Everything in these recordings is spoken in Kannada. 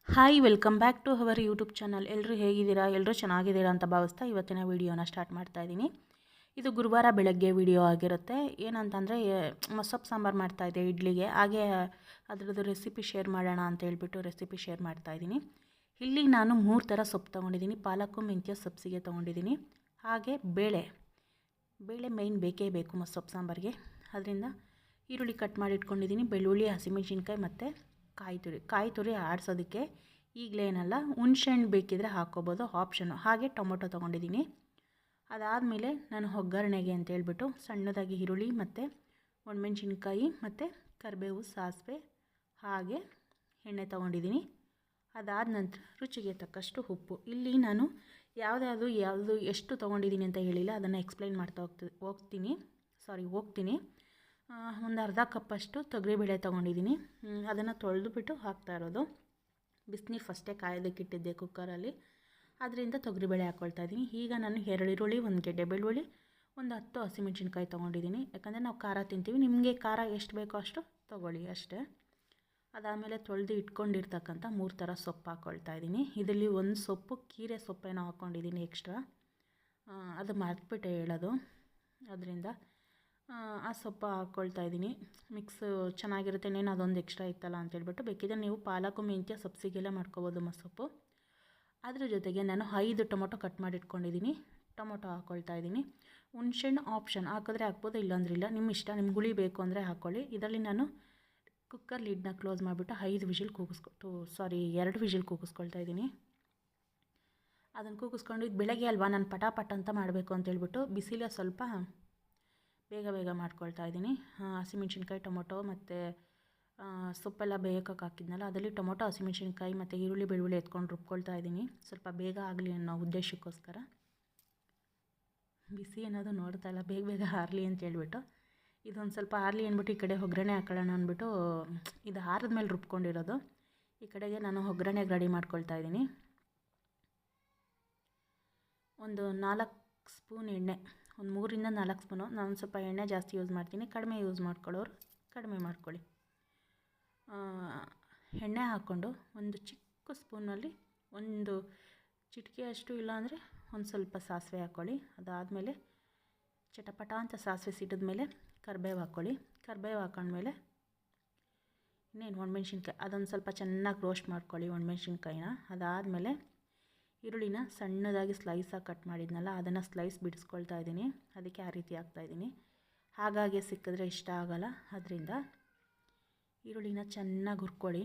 Hi welcome back to our YouTube channel. ಎಲ್ಲರೂ ಹೇಗಿದ್ದೀರಾ? ಎಲ್ಲರೂ ಚೆನ್ನಾಗಿದ್ದೀರಾ ಅಂತ ಭಾವಿಸ್ತಾ ಇವತ್ತಿನ ವೀಡಿಯೋನ ಸ್ಟಾರ್ಟ್ ಮಾಡ್ತಾ ಇದ್ದೀನಿ. ಇದು ಗುರುವಾರ ಬೆಳಗ್ಗೆ ವಿಡಿಯೋ ಆಗಿರುತ್ತೆ. ಏನಂತಂದರೆ ಮಸೊಪ್ಪು ಸಾಂಬಾರು ಮಾಡ್ತಾಯಿದ್ದೆ ಇಡ್ಲಿಗೆ, ಹಾಗೆ ಅದರದ್ದು ರೆಸಿಪಿ ಶೇರ್ ಮಾಡೋಣ ಅಂತ ಹೇಳ್ಬಿಟ್ಟು ರೆಸಿಪಿ ಶೇರ್ ಮಾಡ್ತಾಯಿದ್ದೀನಿ. ಇಲ್ಲಿ ನಾನು 3 ಥರ ಸೊಪ್ಪು ತೊಗೊಂಡಿದ್ದೀನಿ. ಪಾಲಕ್ಕು, ಮೆಂತ್ಯ, ಸಬ್ಸಿಗೆ ತೊಗೊಂಡಿದ್ದೀನಿ. ಹಾಗೆ ಬೇಳೆ ಮೇಯ್ನ್ ಬೇಕೇ ಬೇಕು ಮಸೊಪ್ಪು ಸಾಂಬಾರಿಗೆ. ಅದರಿಂದ ಈರುಳ್ಳಿ ಕಟ್ ಮಾಡಿ ಇಟ್ಕೊಂಡಿದ್ದೀನಿ, ಬೆಳ್ಳುಳ್ಳಿ, ಹಸಿಮೆಣಸಿನ್ಕಾಯಿ ಮತ್ತು ಕಾಯಿ ತುರಿ ಆಡಿಸೋದಕ್ಕೆ ಈಗಲೇ ಏನಲ್ಲ, ಹುಣ್ಸೆಹಣ್ಣು ಬೇಕಿದ್ರೆ ಹಾಕ್ಕೋಬೋದು, ಆಪ್ಷನು. ಹಾಗೆ ಟೊಮೊಟೊ ತೊಗೊಂಡಿದ್ದೀನಿ. ಅದಾದಮೇಲೆ ನಾನು ಒಗ್ಗರಣೆಗೆ ಅಂತೇಳ್ಬಿಟ್ಟು ಸಣ್ಣದಾಗಿ ಈರುಳ್ಳಿ ಮತ್ತು ಒಣಮೆಣ್ಸಿನ್ಕಾಯಿ ಮತ್ತು ಕರಿಬೇವು, ಸಾಸಿವೆ ಹಾಗೆ ಎಣ್ಣೆ ತೊಗೊಂಡಿದ್ದೀನಿ. ಅದಾದ ನಂತರ ರುಚಿಗೆ ತಕ್ಕಷ್ಟು ಉಪ್ಪು. ಇಲ್ಲಿ ನಾನು ಯಾವುದು ಎಷ್ಟು ತೊಗೊಂಡಿದ್ದೀನಿ ಅಂತ ಹೇಳಿಲ್ಲ, ಅದನ್ನು ಎಕ್ಸ್ಪ್ಲೈನ್ ಮಾಡ್ತಾ ಹೋಗ್ತೀನಿ. ಒಂದು ಅರ್ಧ ಕಪ್ಪಷ್ಟು ತೊಗರಿಬೇಳೆ ತೊಗೊಂಡಿದ್ದೀನಿ. ಅದನ್ನು ತೊಳೆದುಬಿಟ್ಟು ಹಾಕ್ತಾ ಇರೋದು. ಬಿಸಿನೀರು ಫಸ್ಟೇ ಕಾಯೋದಕ್ಕೆ ಇಟ್ಟಿದ್ದೆ ಕುಕ್ಕರಲ್ಲಿ, ಅದರಿಂದ ತೊಗರಿಬೇಳೆ ಹಾಕ್ಕೊಳ್ತಾ ಇದ್ದೀನಿ. ಈಗ ನಾನು 2 ಈರುಳ್ಳಿ, 1 ಗೆಡ್ಡೆ ಬೆಳ್ಳುಳ್ಳಿ, ಒಂದು 10 ಹಸಿಮೆಣ್ಸಿನ್ಕಾಯಿ ತೊಗೊಂಡಿದ್ದೀನಿ. ಯಾಕಂದರೆ ನಾವು ಖಾರ ತಿಂತೀವಿ, ನಿಮಗೆ ಖಾರ ಎಷ್ಟು ಬೇಕೋ ಅಷ್ಟು ತೊಗೊಳ್ಳಿ ಅಷ್ಟೇ. ಅದಾದಮೇಲೆ ತೊಳೆದು ಇಟ್ಕೊಂಡಿರ್ತಕ್ಕಂಥ 3 ಥರ ಸೊಪ್ಪು ಹಾಕ್ಕೊಳ್ತಾ ಇದ್ದೀನಿ. ಇದರಲ್ಲಿ ಒಂದು ಸೊಪ್ಪು ಕೀರೆ ಸೊಪ್ಪೇನೋ ಹಾಕ್ಕೊಂಡಿದ್ದೀನಿ ಎಕ್ಸ್ಟ್ರಾ, ಅದು ಮರೆತುಬಿಟ್ಟೆ ಹೇಳೋದು. ಅದರಿಂದ ಆ ಸೊಪ್ಪು ಹಾಕ್ಕೊಳ್ತಾ ಇದ್ದೀನಿ. ಮಿಕ್ಸ್ ಚೆನ್ನಾಗಿರುತ್ತೆ, ಇನ್ನೇನು ಅದೊಂದು ಎಕ್ಸ್ಟ್ರಾ ಇತ್ತಲ್ಲ ಅಂತೇಳ್ಬಿಟ್ಟು. ಬೇಕಿದ್ರೆ ನೀವು ಪಾಲಕು, ಮೆಂತ್ಯ, ಸಬ್ಸಿಗೆಲ್ಲ ಮಾಡ್ಕೊಬೋದು ಮಸೊಪ್ಪು. ಅದ್ರ ಜೊತೆಗೆ ನಾನು 5 ಟೊಮೊಟೊ ಕಟ್ ಮಾಡಿ ಇಟ್ಕೊಂಡಿದ್ದೀನಿ. ಟೊಮೊಟೊ ಹಾಕ್ಕೊಳ್ತಾ ಇದ್ದೀನಿ. ಹುಣ್ಸೆಹಣ್ಣು ಆಪ್ಷನ್, ಹಾಕಿದ್ರೆ ಹಾಕ್ಬೋದು, ಇಲ್ಲಾಂದ್ರೆ ಇಲ್ಲ, ನಿಮ್ಮ ಇಷ್ಟ. ನಿಮ್ಗೆ ಹುಳಿ ಬೇಕು ಅಂದರೆ ಹಾಕ್ಕೊಳ್ಳಿ. ಇದರಲ್ಲಿ ನಾನು ಕುಕ್ಕರ್ ಲಿಡ್ನ ಕ್ಲೋಸ್ ಮಾಡಿಬಿಟ್ಟು 2 ವಿಷಿಲ್ ಕೂಗಿಸ್ಕೊಳ್ತಾ ಇದ್ದೀನಿ. ಅದನ್ನು ಕೂಗಿಸ್ಕೊಂಡು, ಇದು ಬೆಳಗ್ಗೆ ಅಲ್ವಾ, ನಾನು ಪಟಾಪಟ್ ಅಂತ ಮಾಡಬೇಕು ಅಂತೇಳ್ಬಿಟ್ಟು ಬಿಸಿಲೇ ಸ್ವಲ್ಪ ಬೇಗ ಮಾಡ್ಕೊಳ್ತಾ ಇದ್ದೀನಿ. ಹಸಿಮೆಣ್ಸಿನ್ಕಾಯಿ, ಟೊಮೊಟೊ ಮತ್ತು ಸೊಪ್ಪೆಲ್ಲ ಬೇಯೋಕ್ಕೆ ಹಾಕಿದ್ನಲ್ಲ, ಅದರಲ್ಲಿ ಟೊಮೊಟೊ, ಹಸಿಮೆಣ್ಸಿನ್ಕಾಯಿ ಮತ್ತು ಈರುಳ್ಳಿ, ಬೆಳ್ಳುಳ್ಳಿ ಎತ್ಕೊಂಡು ರುಬ್ಕೊಳ್ತಾ ಇದ್ದೀನಿ. ಸ್ವಲ್ಪ ಬೇಗ ಆಗಲಿ ಅನ್ನೋ ಉದ್ದೇಶಕ್ಕೋಸ್ಕರ. ಬಿಸಿ ಅನ್ನೋದು ನೋಡ್ತಾ ಇಲ್ಲ, ಬೇಗ ಆರಲಿ ಅಂತ ಹೇಳ್ಬಿಟ್ಟು. ಇದೊಂದು ಸ್ವಲ್ಪ ಆರಲಿ ಅಂದ್ಬಿಟ್ಟು ಈ ಕಡೆ ಒಗ್ಗರಣೆ ಹಾಕೊಳ್ಳೋಣ ಅಂದ್ಬಿಟ್ಟು ಇದು ಆರಿದ ಮೇಲೆ ರುಬ್ಕೊಂಡಿರೋದು. ಈ ಕಡೆಗೆ ನಾನು ಒಗ್ಗರಣೆಗೆ ರೆಡಿ ಮಾಡ್ಕೊಳ್ತಾ ಇದ್ದೀನಿ. ಒಂದು 4 ಸ್ಪೂನ್ ಎಣ್ಣೆ, ಒಂದು 3ರಿಂದ 4 ಸ್ಪೂನು. ನಾನು ಸ್ವಲ್ಪ ಎಣ್ಣೆ ಜಾಸ್ತಿ ಯೂಸ್ ಮಾಡ್ತೀನಿ, ಕಡಿಮೆ ಯೂಸ್ ಮಾಡ್ಕೊಳ್ಳೋರು ಕಡಿಮೆ ಮಾಡ್ಕೊಳ್ಳಿ. ಎಣ್ಣೆ ಹಾಕ್ಕೊಂಡು ಒಂದು ಚಿಕ್ಕ ಸ್ಪೂನಲ್ಲಿ ಒಂದು ಚಿಟಿಕೆಯಷ್ಟು, ಇಲ್ಲಾಂದರೆ ಒಂದು ಸ್ವಲ್ಪ ಸಾಸಿವೆ ಹಾಕ್ಕೊಳ್ಳಿ. ಅದಾದಮೇಲೆ ಚಟಪಟ ಅಂತ ಸಾಸಿವೆ ಸಿಡಿದ್ಮೇಲೆ ಕರಿಬೇವು ಹಾಕ್ಕೊಳ್ಳಿ. ಕರಿಬೇವು ಹಾಕೊಂಡ್ಮೇಲೆ ಇನ್ನೇನು ಒಣಮೆಣ್ಸಿನ್ಕಾಯಿ, ಅದೊಂದು ಸ್ವಲ್ಪ ಚೆನ್ನಾಗಿ ರೋಸ್ಟ್ ಮಾಡ್ಕೊಳ್ಳಿ ಒಣಮೆಣ್ಸಿನ್ಕಾಯಿನ. ಅದಾದಮೇಲೆ ಈರುಳ್ಳಿನ ಸಣ್ಣದಾಗಿ ಸ್ಲೈಸಾಗಿ ಕಟ್ ಮಾಡಿದ್ನಲ್ಲ, ಅದನ್ನು ಸ್ಲೈಸ್ ಬಿಡಿಸ್ಕೊಳ್ತಾ ಇದ್ದೀನಿ. ಅದಕ್ಕೆ ಆ ರೀತಿ ಹಾಕ್ತಾಯಿದ್ದೀನಿ. ಹಾಗಾಗಿ ಸಿಕ್ಕಿದ್ರೆ ಇಷ್ಟ ಆಗೋಲ್ಲ, ಅದರಿಂದ ಈರುಳ್ಳಿನ ಚೆನ್ನಾಗಿ ಹುರ್ಕೊಳ್ಳಿ.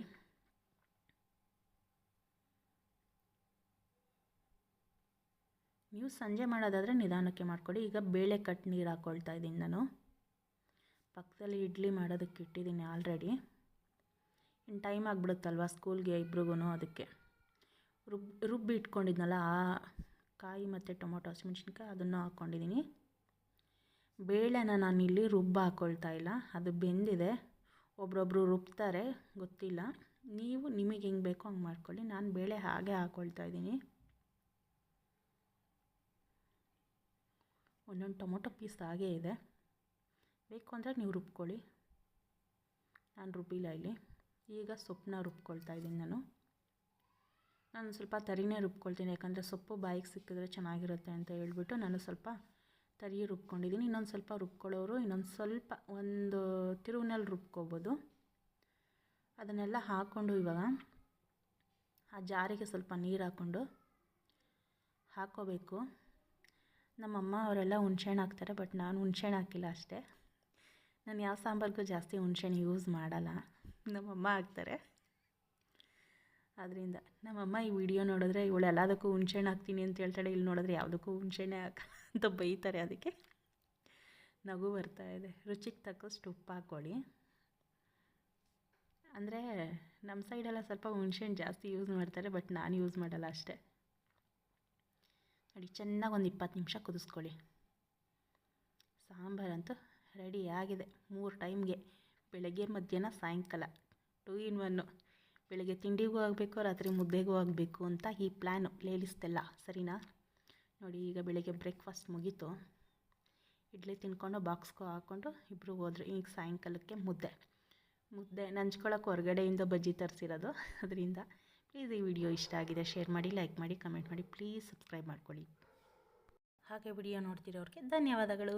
ನೀವು ಸಂಜೆ ಮಾಡೋದಾದರೆ ನಿಧಾನಕ್ಕೆ ಮಾಡ್ಕೊಳ್ಳಿ. ಈಗ ಬೇಳೆ ಕಟ್ ನೀರು ಹಾಕ್ಕೊಳ್ತಾ ಇದ್ದೀನಿ. ನಾನು ಪಕ್ಕದಲ್ಲಿ ಇಡ್ಲಿ ಮಾಡೋದಕ್ಕೆ ಇಟ್ಟಿದ್ದೀನಿ ಆಲ್ರೆಡಿ. ಇನ್ನು ಟೈಮ್ ಆಗಿಬಿಡುತ್ತಲ್ವ ಸ್ಕೂಲ್ಗೆ ಇಬ್ರಿಗೂ, ಅದಕ್ಕೆ ರುಬ್ಬಿ ಇಟ್ಕೊಂಡಿದ್ನಲ್ಲ ಆ ಕಾಯಿ ಮತ್ತು ಟೊಮೊಟೊ, ಹಸಿಮೆಣ್ಸಿನ್ಕಾಯಿ ಅದನ್ನು ಹಾಕ್ಕೊಂಡಿದ್ದೀನಿ. ಬೇಳೆನ ನಾನು ಇಲ್ಲಿ ಹಾಕ್ಕೊಳ್ತಾ ಇಲ್ಲ, ಅದು ಬೆಂದಿದೆ. ಒಬ್ರೊಬ್ರು ರುಬ್ತಾರೆ, ಗೊತ್ತಿಲ್ಲ. ನಿಮಗೆ ಹೆಂಗೆ ಬೇಕೋ ಹಂಗೆ ಮಾಡ್ಕೊಳ್ಳಿ. ನಾನು ಬೇಳೆ ಹಾಗೆ ಹಾಕ್ಕೊಳ್ತಾ ಇದ್ದೀನಿ. ಒಂದೊಂದು ಟೊಮೊಟೊ ಪೀಸ್ ಹಾಗೇ ಇದೆ, ಬೇಕು ಅಂದರೆ ನೀವು ರುಬ್ಕೊಳ್ಳಿ. ನಾನು ರುಬ್ಬಿಲ್ಲ ಇಲ್ಲಿ. ಈಗ ಸೊಪ್ಪನ್ನ ರುಬ್ಕೊಳ್ತಾ ಇದ್ದೀನಿ. ನಾನು ಸ್ವಲ್ಪ ತರಿನೇ ರುಬ್ಕೊಳ್ತೀನಿ, ಯಾಕಂದರೆ ಸೊಪ್ಪು ಬಾಯಿಗೆ ಸಿಕ್ಕಿದ್ರೆ ಚೆನ್ನಾಗಿರುತ್ತೆ ಅಂತ ಹೇಳ್ಬಿಟ್ಟು ನಾನು ಸ್ವಲ್ಪ ತರಿ ರುಬ್ಕೊಂಡಿದ್ದೀನಿ. ಇನ್ನೊಂದು ಸ್ವಲ್ಪ ರುಬ್ಕೊಳ್ಳೋರು ಇನ್ನೊಂದು ಸ್ವಲ್ಪ ಒಂದು ತಿರುವಿನಲ್ಲಿ ರುಬ್ಕೋಬೋದು. ಅದನ್ನೆಲ್ಲ ಹಾಕ್ಕೊಂಡು ಇವಾಗ ಆ ಜಾರಿಗೆ ಸ್ವಲ್ಪ ನೀರು ಹಾಕ್ಕೋಬೇಕು. ನಮ್ಮಮ್ಮ ಅವರೆಲ್ಲ ಹುಣ್ಸೆಹಣ್ಣು ಹಾಕ್ತಾರೆ, ಬಟ್ ನಾನು ಹುಣ್ಸೆಹಣ್ಣು ಹಾಕಿಲ್ಲ ಅಷ್ಟೇ. ನಾನು ಯಾವ ಸಾಂಬಾರಿಗೂ ಜಾಸ್ತಿ ಹುಣ್ಸೆಹಣ್ಣು ಯೂಸ್ ಮಾಡಲ್ಲ, ನಮ್ಮಮ್ಮ ಹಾಕ್ತಾರೆ. ಅದರಿಂದ ನಮ್ಮಮ್ಮ ಈ ವಿಡಿಯೋ ನೋಡಿದ್ರೆ ಇವಳು ಎಲ್ಲದಕ್ಕೂ ಹುಣ್ಸೆಹಣ್ಣು ಹಾಕ್ತೀನಿ ಅಂತ ಹೇಳ್ತಾಳೆ, ಇಲ್ಲಿ ನೋಡಿದ್ರೆ ಯಾವುದಕ್ಕೂ ಹುಣ್ಸೆಹಣ್ಣೆ ಹಾಕಲ್ಲ ಅಂತ ಬೈತಾರೆ. ಅದಕ್ಕೆ ನಗು ಬರ್ತಾಯಿದೆ. ರುಚಿಗೆ ತಕ್ಕಷ್ಟು ಉಪ್ಪು ಹಾಕ್ಕೊಳ್ಳಿ. ಅಂದರೆ ನಮ್ಮ ಸೈಡೆಲ್ಲ ಸ್ವಲ್ಪ ಹುಣ್ಸೆಹಣ್ಣು ಜಾಸ್ತಿ ಯೂಸ್ ಮಾಡ್ತಾರೆ, ಬಟ್ ನಾನು ಯೂಸ್ ಮಾಡಲ್ಲ ಅಷ್ಟೇ. ನೋಡಿ, ಚೆನ್ನಾಗಿ ಒಂದು 20 ನಿಮಿಷ ಕುದಿಸ್ಕೊಳ್ಳಿ. ಸಾಂಬಾರಂತೂ ರೆಡಿ ಆಗಿದೆ 3 ಟೈಮ್ಗೆ, ಬೆಳಗ್ಗೆ, ಮಧ್ಯಾಹ್ನ, ಸಾಯಂಕಾಲ 2 in 1. ಬೆಳಗ್ಗೆ ತಿಂಡಿಗೂ ಆಗಬೇಕು, ರಾತ್ರಿ ಮುದ್ದೆಗೂ ಆಗಬೇಕು ಅಂತ ಈ ಪ್ಲ್ಯಾನು, ಲೇಲಿಸ್ತೆಲ್ಲ ಸರಿನಾ? ನೋಡಿ, ಈಗ ಬೆಳಗ್ಗೆ ಬ್ರೇಕ್ಫಾಸ್ಟ್ ಮುಗೀತು. ಇಡ್ಲಿ ತಿನ್ಕೊಂಡು ಬಾಕ್ಸ್ಗೂ ಹಾಕ್ಕೊಂಡು ಇಬ್ಬರು ಹೋದ್ರು. ಈಗ ಸಾಯಂಕಾಲಕ್ಕೆ ಮುದ್ದೆ ನಂಚ್ಕೊಳ್ಳೋಕೆ ಹೊರಗಡೆಯಿಂದ ಬಜ್ಜಿ ತರಿಸಿರೋದು. ಅದರಿಂದ ಪ್ಲೀಸ್ ಈ ವಿಡಿಯೋ ಇಷ್ಟ ಆಗಿದೆ ಶೇರ್ ಮಾಡಿ, ಲೈಕ್ ಮಾಡಿ, ಕಮೆಂಟ್ ಮಾಡಿ, ಪ್ಲೀಸ್ ಸಬ್ಸ್ಕ್ರೈಬ್ ಮಾಡ್ಕೊಳ್ಳಿ. ಹಾಗೆ ವಿಡಿಯೋ ನೋಡ್ತಿರೋರಿಗೆ ಧನ್ಯವಾದಗಳು.